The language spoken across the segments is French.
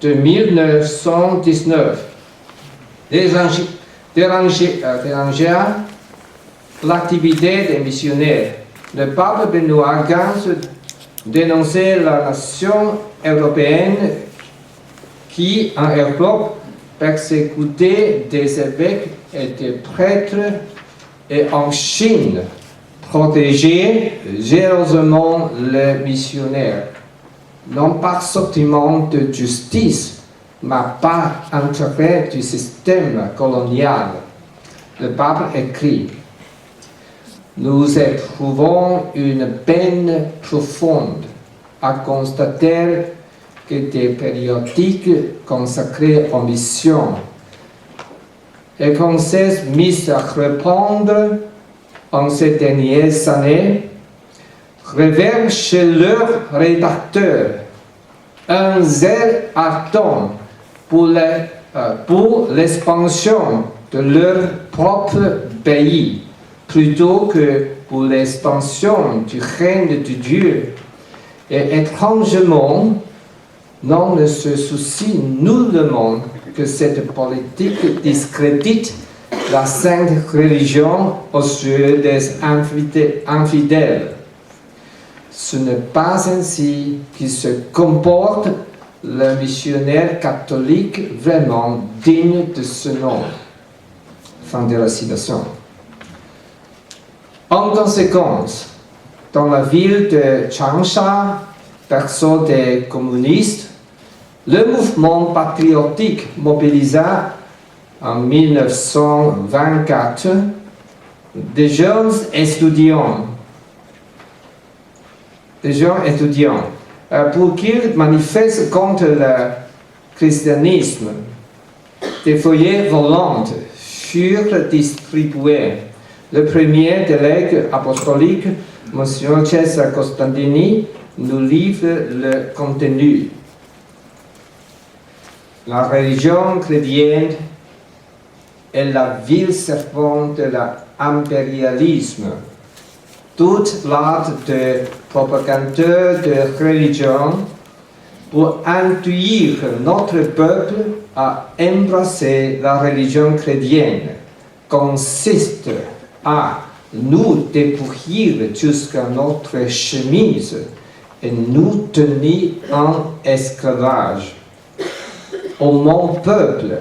de 1919. Dérangea l'activité des missionnaires. Le pape Benoît XV dénonçait la nation européenne qui, en Europe, persécutait des évêques et des prêtres, et en Chine, protégeait généreusement les missionnaires, non par sentiment de justice, mais par intérêt du système colonial. Le pape écrit: nous éprouvons une peine profonde à constater que des périodiques consacrés aux missions et qu'on s'est mis à répandre en ces dernières années révèlent chez leurs rédacteurs un zèle ardent pour l'expansion de leur propre pays, plutôt que pour l'expansion du règne de Dieu. Et étrangement, non ne se soucie nullement que cette politique discrédite la sainte religion aux yeux des infidèles. Ce n'est pas ainsi qu'il se comporte le missionnaire catholique vraiment digne de ce nom. Fin de la citation. En conséquence, dans la ville de Changsha, berceau des communistes, le mouvement patriotique mobilisa en 1924 des jeunes étudiants pour qu'ils manifestent contre le christianisme. Des feuillets volants furent distribués. Le premier délégué apostolique, M. Cesare Costantini, nous livre le contenu. La religion chrétienne est la ville serpente de l'impérialisme. Toute l'art de propagateur de religion pour induire notre peuple à embrasser la religion chrétienne consiste à nous dépouiller jusqu'à notre chemise et nous tenir en esclavage. Ô mon peuple,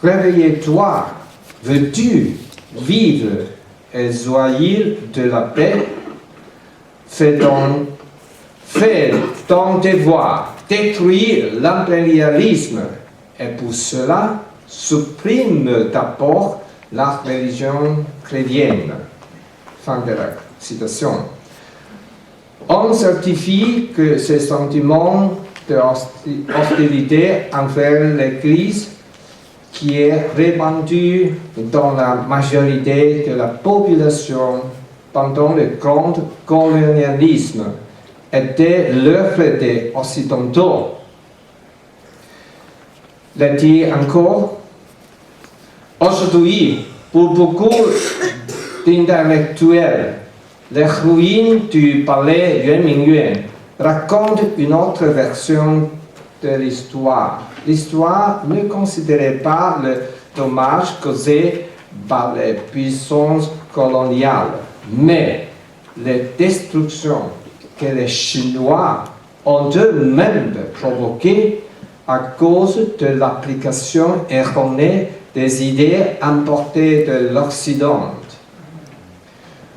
réveille-toi, veux-tu vivre et jouir de la paix? Fais ton devoir, détruire l'impérialisme, et pour cela, supprime d'abord la religion chrétienne. Fin de la citation. On certifie que ces sentiments de hostilité envers l'Église, qui est répandu dans la majorité de la population pendant le grand colonialisme, était l'œuvre des Occidentaux. Le dit encore, aujourd'hui, pour beaucoup d'intellectuels, les ruines du palais Yuan Mingyuan racontent une autre version de l'histoire. L'histoire ne considérait pas le dommage causé par les puissances coloniales, mais les destructions que les Chinois ont eux-mêmes provoquées à cause de l'application erronée des idées importées de l'Occident.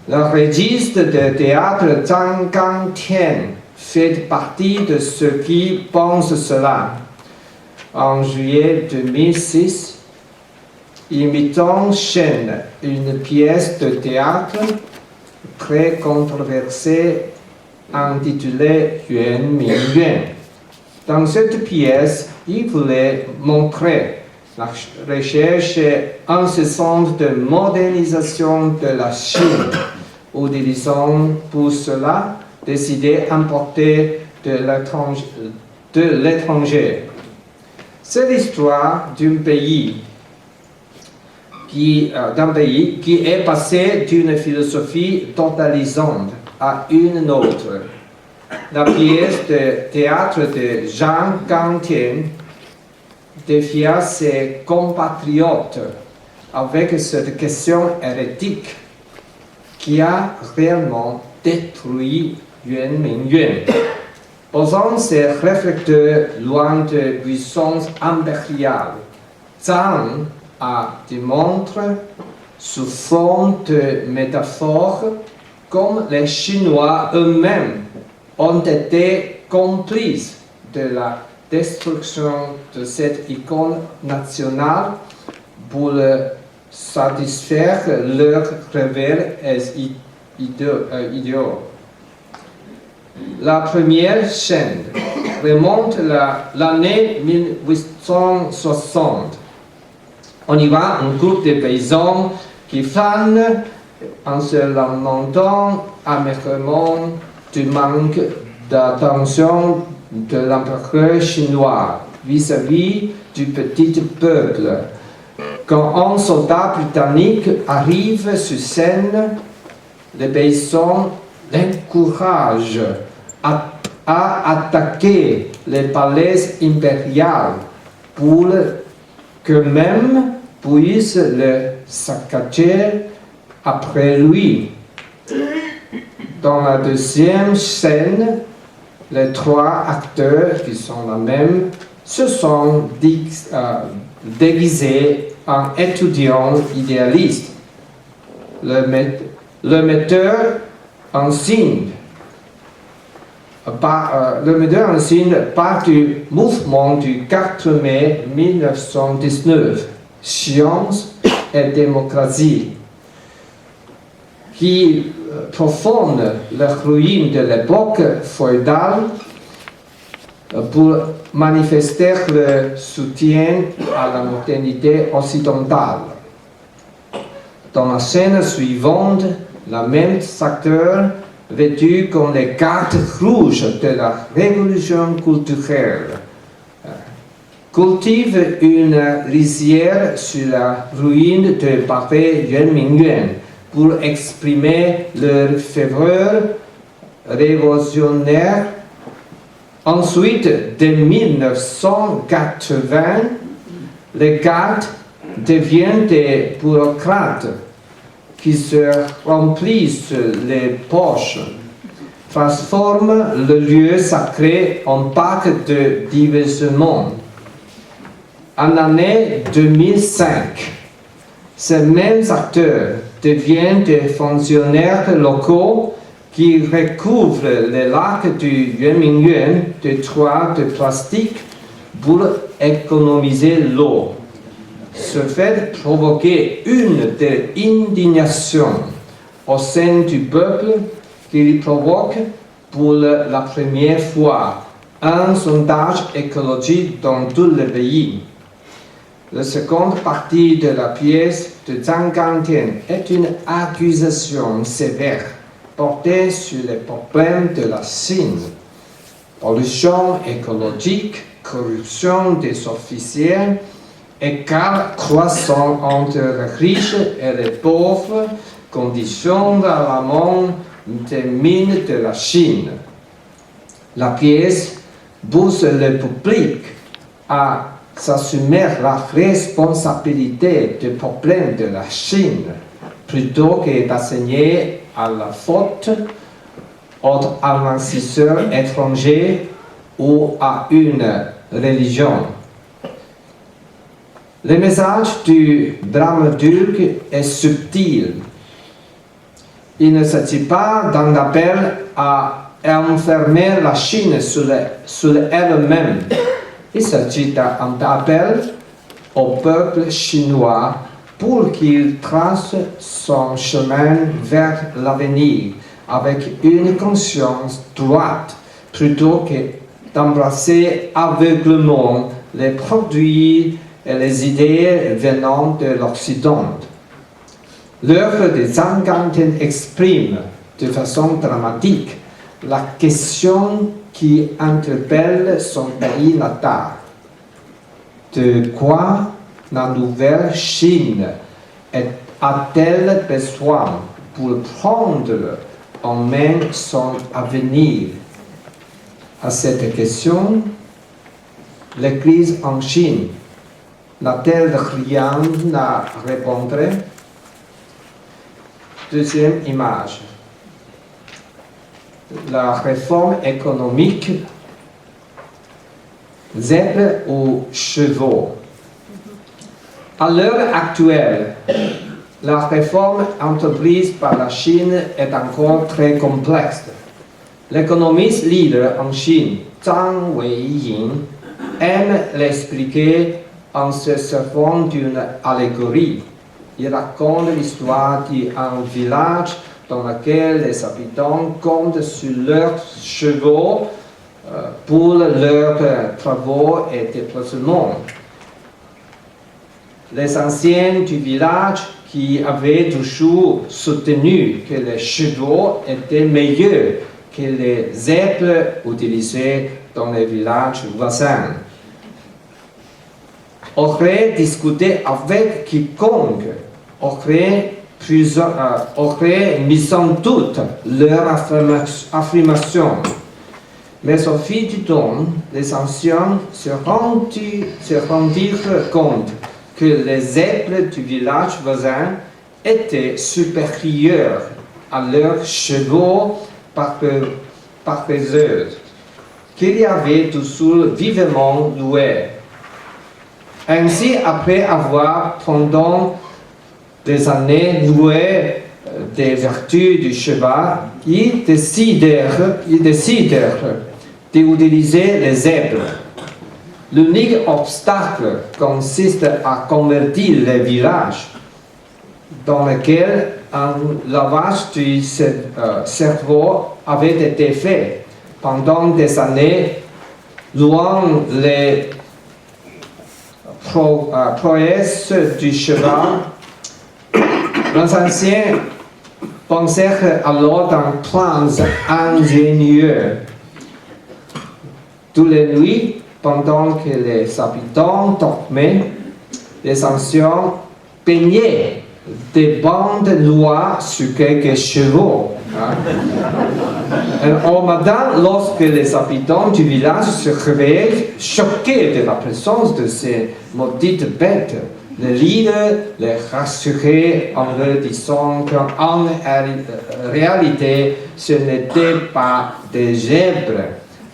Le registre de théâtre Zhang Gangtian fait partie de ceux qui pensent cela. En juillet 2006, imitant Shen, une pièce de théâtre très controversée intitulée Yuan Mingyuan. Dans cette pièce, il voulait montrer la recherche incessante de modernisation de la Chine, utilisant pour cela des idées importées de l'étranger. C'est l'histoire d'un pays qui est passé d'une philosophie totalisante à une autre. La pièce de théâtre de Zhang Gangtian défia ses compatriotes avec cette question hérétique qui a réellement détruit Yuan Mingyuan. Posant ses réflecteurs loin de puissance impériale, Zhang a démontré sous forme de métaphore comme les Chinois eux-mêmes ont été complices de la destruction de cette icône nationale pour satisfaire leurs rêves idéaux. La première chaîne remonte l'année 1860. On y voit un groupe de paysans qui flânent en se lamentant amèrement du manque d'attention de l'empereur chinois vis-à-vis du petit peuple. Quand un soldat britannique arrive sur scène, les paysans l'encouragent à attaquer les palais impériaux pour qu'eux-mêmes puissent le saccager après lui. Dans la deuxième scène, les trois acteurs qui sont les mêmes se sont déguisés en étudiants idéalistes. Le metteur en signe part du mouvement du 4 mai 1919, Science et démocratie, qui profonde la ruine de l'époque feudale pour manifester le soutien à la modernité occidentale. Dans la scène suivante, le même acteur, vêtu comme les cartes rouges de la révolution culturelle, cultive une rizière sur la ruine de palais Yuan Mingyuan pour exprimer leur ferveur révolutionnaire. Ensuite, dès 1980, les gardes deviennent des bureaucrates qui se remplissent les poches, transforment le lieu sacré en parc de divertissement. En l'année 2005, ces mêmes acteurs deviennent des fonctionnaires locaux qui recouvrent les lacs du Yuan Mingyuan de toits de plastique pour économiser l'eau. Ce fait provoquait une telle indignation au sein du peuple qu'il provoque pour la première fois un sondage écologique dans tout le pays. La seconde partie de la pièce de Zhang Gangtian est une accusation sévère portée sur les problèmes de la Chine. Pollution écologique, corruption des officiers, écart croissant entre les riches et les pauvres, conditions d'alarmement des mines de la Chine. La pièce pousse le public à s'assumer la responsabilité des problèmes de la Chine, plutôt que d'assigner à la faute aux investisseurs étrangers ou à une religion. Le message du dramaturge est subtil. Il ne s'agit pas d'un appel à enfermer la Chine sur elle-même. Il s'agit d'un appel au peuple chinois pour qu'il trace son chemin vers l'avenir avec une conscience droite plutôt que d'embrasser aveuglément les produits et les idées venant de l'Occident. L'œuvre de Zhang Gangtian exprime de façon dramatique la question qui interpelle son pays natal. De quoi la nouvelle Chine a-t-elle besoin pour prendre en main son avenir? À cette question, les crises en Chine. N'a-t-elle rien à répondre? Deuxième image. La réforme économique, zèbres ou chevaux. À l'heure actuelle, la réforme entreprise par la Chine est encore très complexe. L'économiste leader en Chine, Zhang Weiying, aime l'expliquer en se servant d'une allégorie. Il raconte l'histoire d'un village dans lequel les habitants comptent sur leurs chevaux pour leurs travaux et déplacements. Les anciens du village qui avaient toujours soutenu que les chevaux étaient meilleurs que les zèbres utilisés dans les villages voisins auraient discuté avec quiconque, auraient mis en doute leur affirmation. Mais au fil du temps, les anciens se rendirent compte que les zèbres du village voisin étaient supérieurs à leurs chevaux paresseux, qu'il y avait toujours vivement loués. Ainsi, après avoir pendant des années loué des vertus du cheval, ils décidèrent d'utiliser les zèbres. L'unique obstacle consiste à convertir les villages dans lesquels un lavage du cerveau avait été fait pendant des années, louant les prouesses du cheval. Les anciens pensèrent alors dans plans ingénieux. Toutes les nuits, pendant que les habitants dormaient, les anciens peignaient des bandes noires sur quelques chevaux. Au matin, lorsque les habitants du village se réveillaient, choqués de la présence de ces maudites bêtes, le leader les rassurait en leur disant qu'en réalité, ce n'étaient pas des zèbres,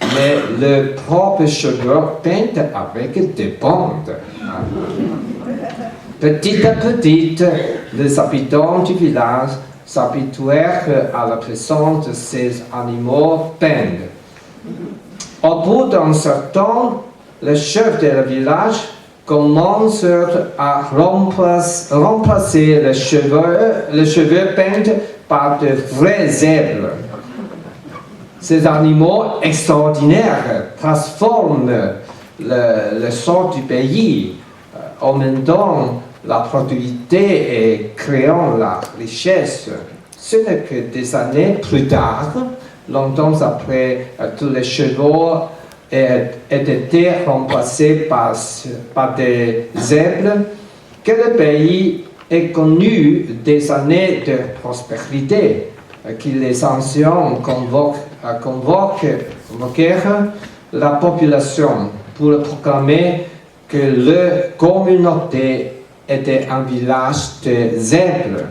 mais leurs propres cheveux peints avec des bandes. Petit à petit, les habitants du village s'habituèrent à la présence de ces animaux peints. Au bout d'un certain temps, les chefs du village commencèrent à remplacer les cheveux peints par de vrais zèbres. Ces animaux extraordinaires transforment le sort du pays, augmentant la productivité et créant la richesse. Ce n'est que des années plus tard, longtemps après tous les chevaux aient été remplacés par des zèbres, que le pays ait connu des années de prospérité, que les anciens convoquèrent la population pour proclamer que leur communauté était un village de zèbres,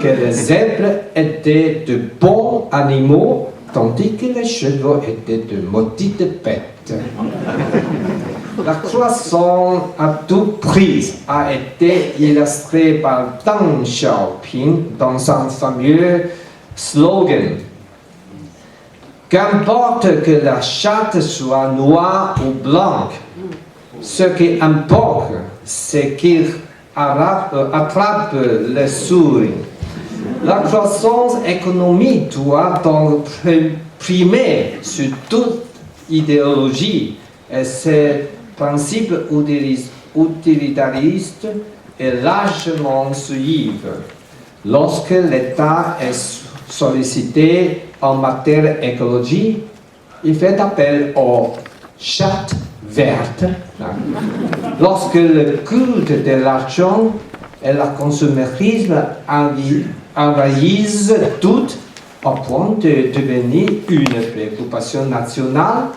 que les zèbres étaient de bons animaux, tandis que les chevaux étaient de maudites bêtes. La croissance à tout prix a été illustrée par Deng Xiaoping dans un fameux slogan. Qu'importe que la chatte soit noire ou blanche, ce qui importe, c'est qu'il attrape les souris. La croissance économique doit donc primer sur toute idéologie et ces principes utilitaristes est largement suivre. Lorsque l'État est sollicité en matière écologique, il fait appel aux chattes vertes. Lorsque le culte de l'argent et le consumérisme envahissent tout au point de devenir une préoccupation nationale,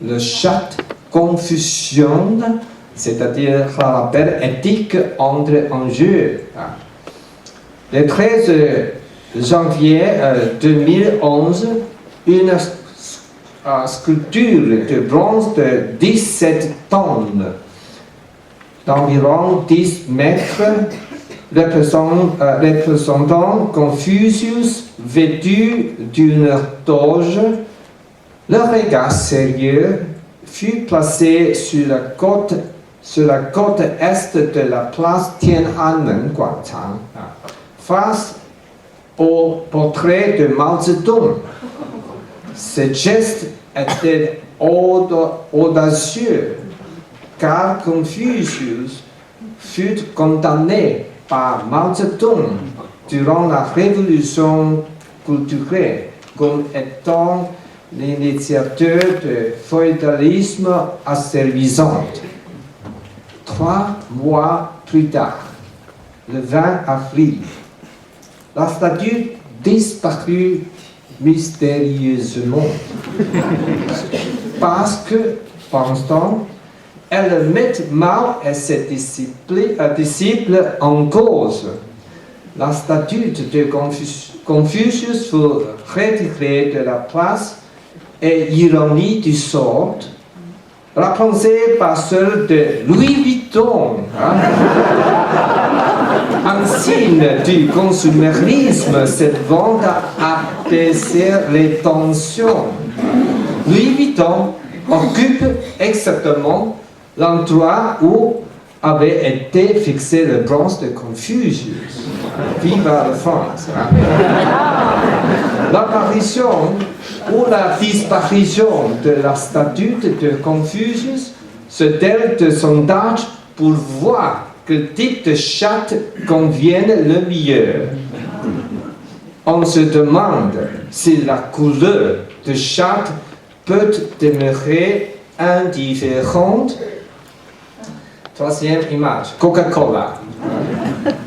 le chat confusion, c'est-à-dire la rappel éthique entre en jeu. Le 13 janvier 2011, une sculpture de bronze de 17 tonnes, d'environ 10 mètres, représentant Confucius vêtu d'une toge. Le regard sérieux fut placé sur la côte est de la place Tian'anmen Guangchang, face au portrait de Mao Zedong. Ce geste était audacieux, car Confucius fut condamné par Mao Zedong durant la révolution culturelle comme étant l'initiateur du féodalisme asservissant. 3 mois plus tard, le 20 avril, la statue disparut mystérieusement parce que, pense-t-on, elle met Mao et ses disciples en cause. La statue de Confucius fut retirée de la place et, ironie du sort, remplacée par celle de Louis Vuitton, un signe du consumérisme. Cette vente a apaisé les tensions. Louis Vuitton occupe exactement l'endroit où avait été fixé le bronze de Confucius. Vive la France! L'apparition ou la disparition de la statue de Confucius se délite de sondage pour voir quel type de chatte convienne le mieux. On se demande si la couleur de chatte peut demeurer indifférente. Troisième image, Coca-Cola,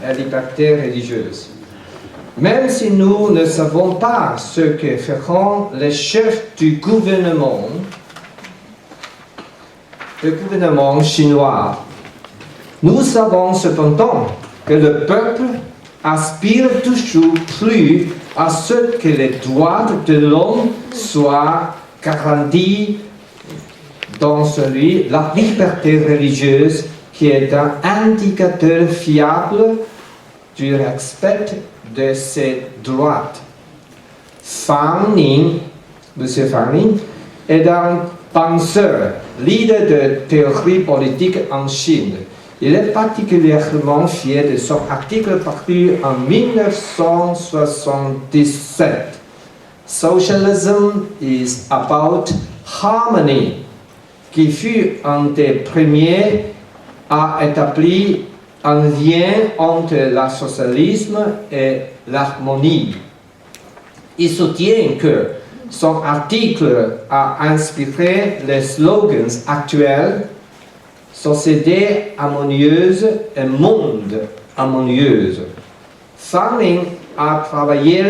la liberté religieuse. Même si nous ne savons pas ce que feront les chefs du gouvernement chinois, nous savons cependant que le peuple aspire toujours plus à ce que les droits de l'homme soient garantis dans la liberté religieuse, qui est un indicateur fiable du respect de ses droits. Monsieur Fan Ning est un penseur, leader de théorie politique en Chine. Il est particulièrement fier de son article paru en 1977. Socialism is about harmony, qui fut un des premiers à établir un lien entre le socialisme et l'harmonie. Il soutient que son article a inspiré les slogans actuels « Société harmonieuse et monde harmonieuse ». Fan Ning a travaillé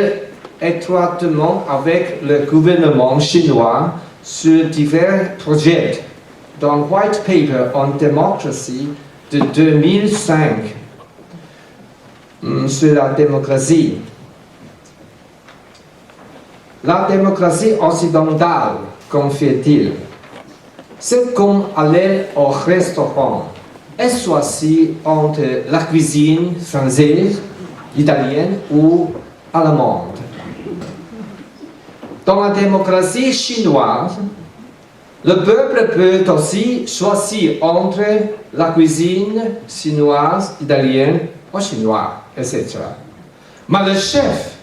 étroitement avec le gouvernement chinois sur divers projets. Dans White Paper on Democracy de 2005 sur la démocratie. La démocratie occidentale, confie-t-il, c'est comme aller au restaurant et choisir entre la cuisine française, italienne ou allemande. Dans la démocratie chinoise, le peuple peut aussi choisir entre la cuisine chinoise, italienne ou chinoise, etc. Mais le chef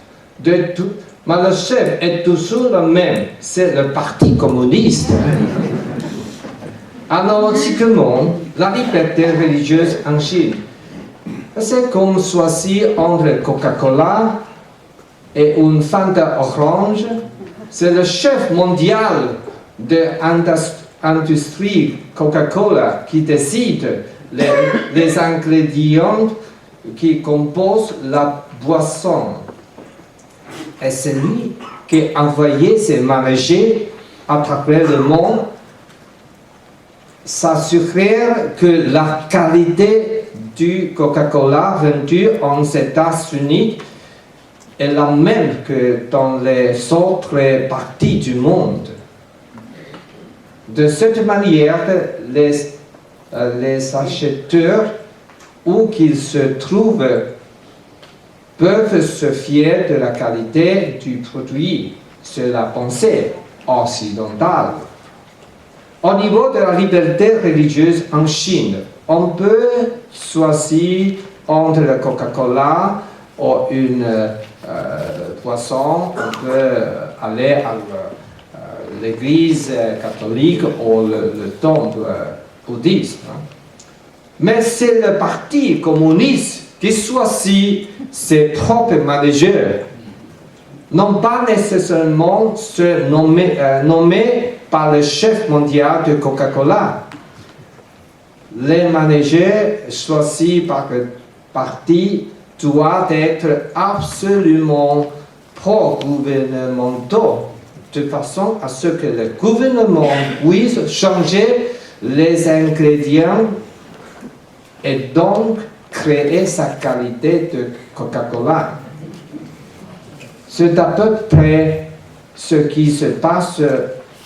est toujours le même, c'est le Parti communiste. Analogiquement, la liberté religieuse en Chine, c'est comme choisir entre Coca-Cola et une Fanta Orange. C'est le chef mondial de l'industrie Coca-Cola qui décide les ingrédients qui composent la boisson. Et c'est lui qui a envoyé ses managers à travers le monde s'assurer que la qualité du Coca-Cola vendu aux États-Unis est la même que dans les autres parties du monde. De cette manière, les acheteurs, où qu'ils se trouvent, peuvent se fier de la qualité du produit. C'est la pensée occidentale. Au niveau de la liberté religieuse en Chine, on peut choisir entre le Coca-Cola ou une boisson, on peut aller à l'église catholique ou le temple bouddhiste. Mais c'est le parti communiste qui choisit ses propres managers, non pas nécessairement ceux nommés par le chef mondial de Coca-Cola. Les managers choisis par le parti doivent être absolument pro-gouvernementaux, de façon à ce que le gouvernement puisse changer les ingrédients et donc créer sa qualité de Coca-Cola. C'est à peu près ce qui se passe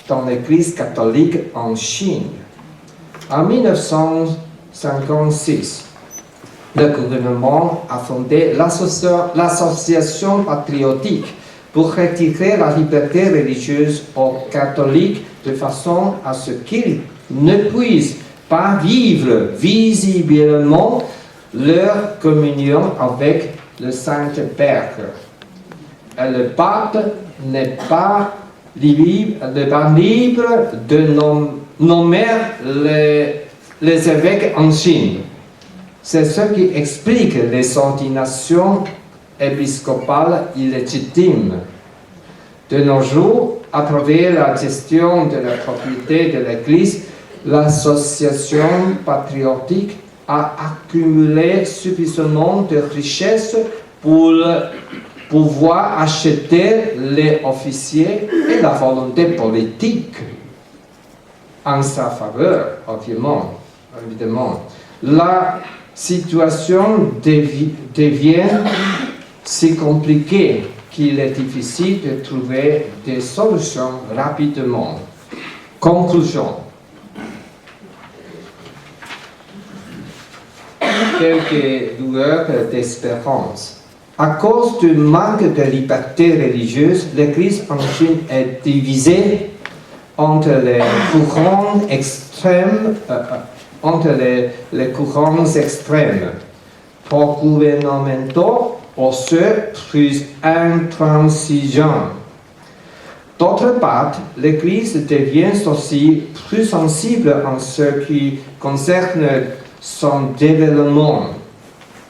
dans l'Église catholique en Chine. En 1956, le gouvernement a fondé l'association patriotique pour retirer la liberté religieuse aux catholiques de façon à ce qu'ils ne puissent pas vivre visiblement leur communion avec le Saint-Père. Et le pape n'est pas libre de nommer les évêques en Chine. C'est ce qui explique les ordinations épiscopales illégitimes. De nos jours, à travers la gestion de la propriété de l'Église, l'association patriotique a accumulé suffisamment de richesses pour pouvoir acheter les officiers et la volonté politique en sa faveur, évidemment. La situation devient si compliquée qu'il est difficile de trouver des solutions rapidement. Conclusion. Quelques lueurs d'espérance. À cause du manque de liberté religieuse, l'Église en Chine est divisée entre les courants extrêmes, les courants extrêmes, pro-gouvernementaux ou ceux plus intransigeants. D'autre part, l'Église devient aussi plus sensible en ce qui concerne son développement.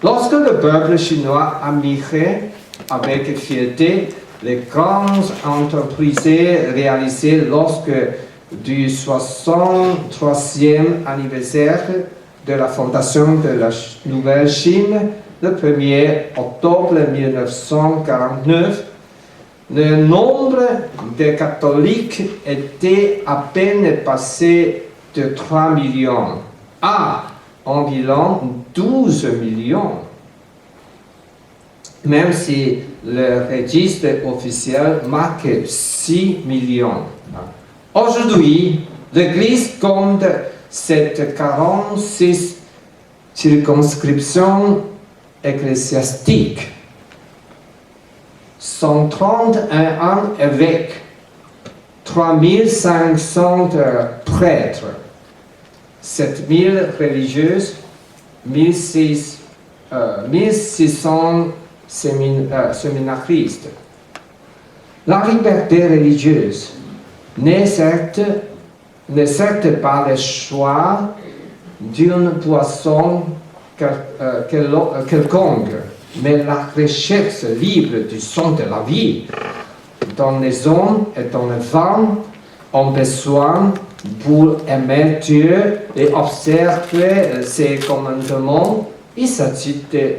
Lorsque le peuple chinois admirait avec fierté les grandes entreprises réalisées lorsque du 63e anniversaire de la fondation de la Nouvelle Chine, le 1er octobre 1949, le nombre de catholiques était à peine passé de 3 millions à environ 12 millions. Même si le registre officiel marque 6 millions. Aujourd'hui, l'Église compte 46 circonscriptions ecclésiastiques, 131 évêques, 3500 prêtres, 7000 religieuses, 1600 séminaristes. La liberté religieuse n'est certes pas le choix d'une boisson quelconque, mais la recherche libre du son de la vie. Dans les hommes et dans les femmes, on besoin pour aimer Dieu et observer ses commandements. Il s'agit de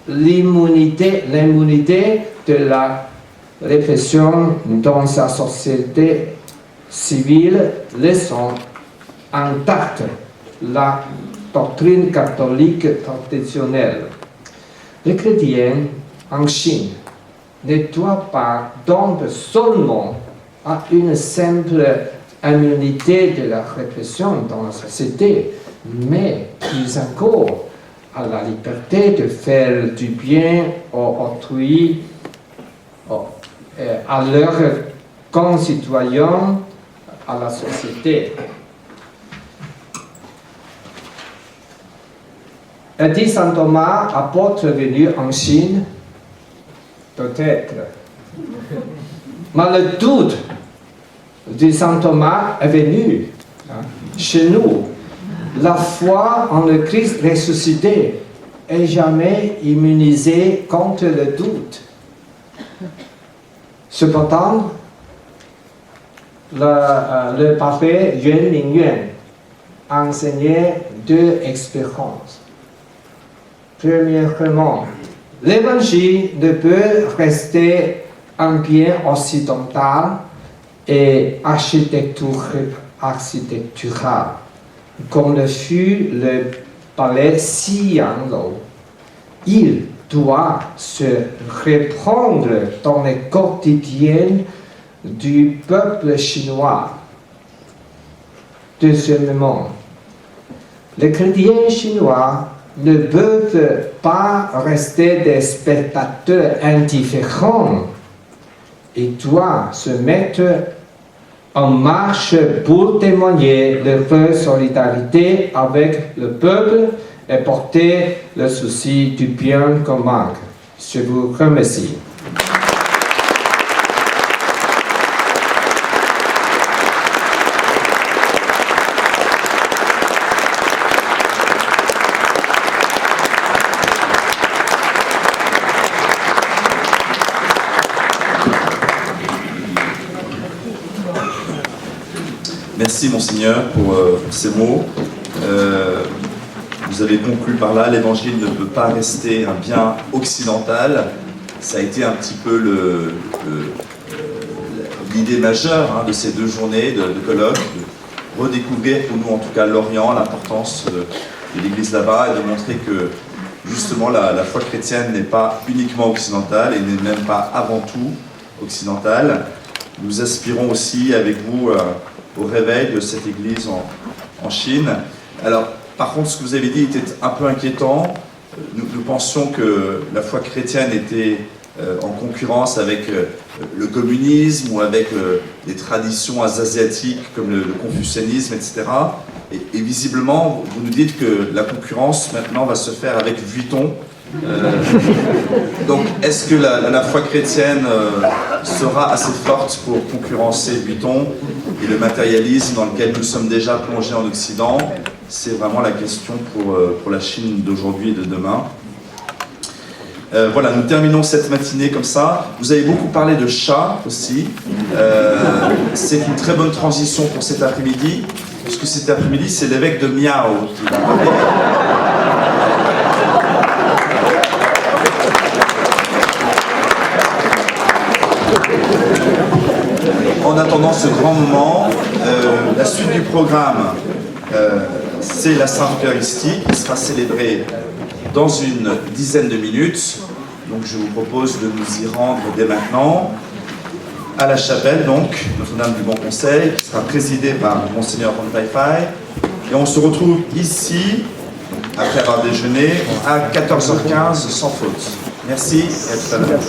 l'immunité de la répression dans sa société civile, laissant intacte la doctrine catholique traditionnelle. Les chrétiens en Chine ne doivent pas donc seulement à une simple immunité de la répression dans la société, mais plus encore à la liberté de faire du bien aux autrui, à leurs concitoyens, à la société. Et dit saint Thomas, apôtre venu en Chine, peut-être. Mais le doute de saint Thomas est venu chez nous. La foi en le Christ ressuscité est jamais immunisée contre le doute. Cependant, le pape Yuan Mingyuan enseignait deux expériences. Premièrement, l'évangile ne peut rester un bien occidental et architectural, comme le fut le palais Xi'anlou. Il doit se reprendre dans le quotidien du peuple chinois. Deuxièmement, les chrétiens chinois ne peuvent pas rester des spectateurs indifférents. Ils doivent se mettre en marche pour témoigner leur solidarité avec le peuple et porter le souci du bien commun. Je vous remercie. Merci Monseigneur pour ces mots. Vous avez conclu par là, l'évangile ne peut pas rester un bien occidental. Ça a été un petit peu l'idée majeure de ces 2 journées de colloque, de redécouvrir pour nous en tout cas l'Orient, l'importance de l'Église là-bas et de montrer que justement la foi chrétienne n'est pas uniquement occidentale et n'est même pas avant tout occidentale. Nous aspirons aussi avec vous au réveil de cette église en Chine. Alors, par contre, ce que vous avez dit était un peu inquiétant. Nous pensions que la foi chrétienne était en concurrence avec le communisme ou avec des traditions asiatiques comme le confucianisme, etc. Et visiblement, vous nous dites que la concurrence maintenant va se faire avec Vuitton. Donc, est-ce que la foi chrétienne sera assez forte pour concurrencer Vuitton et le matérialisme dans lequel nous sommes déjà plongés en Occident? C'est vraiment la question pour la Chine d'aujourd'hui et de demain. Voilà, nous terminons cette matinée comme ça. Vous avez beaucoup parlé de chats aussi. C'est une très bonne transition pour cet après-midi, puisque cet après-midi, c'est l'évêque de Miao qui va parler. En attendant ce grand moment, la suite du programme, c'est la Sainte Eucharistie qui sera célébrée dans une dizaine de minutes. Donc je vous propose de nous y rendre dès maintenant à la chapelle, donc Notre-Dame du Bon Conseil, qui sera présidée par Monseigneur Van Taifai. Et on se retrouve ici, après avoir déjeuné, à 14h15 sans faute. Merci et à tout à l'heure.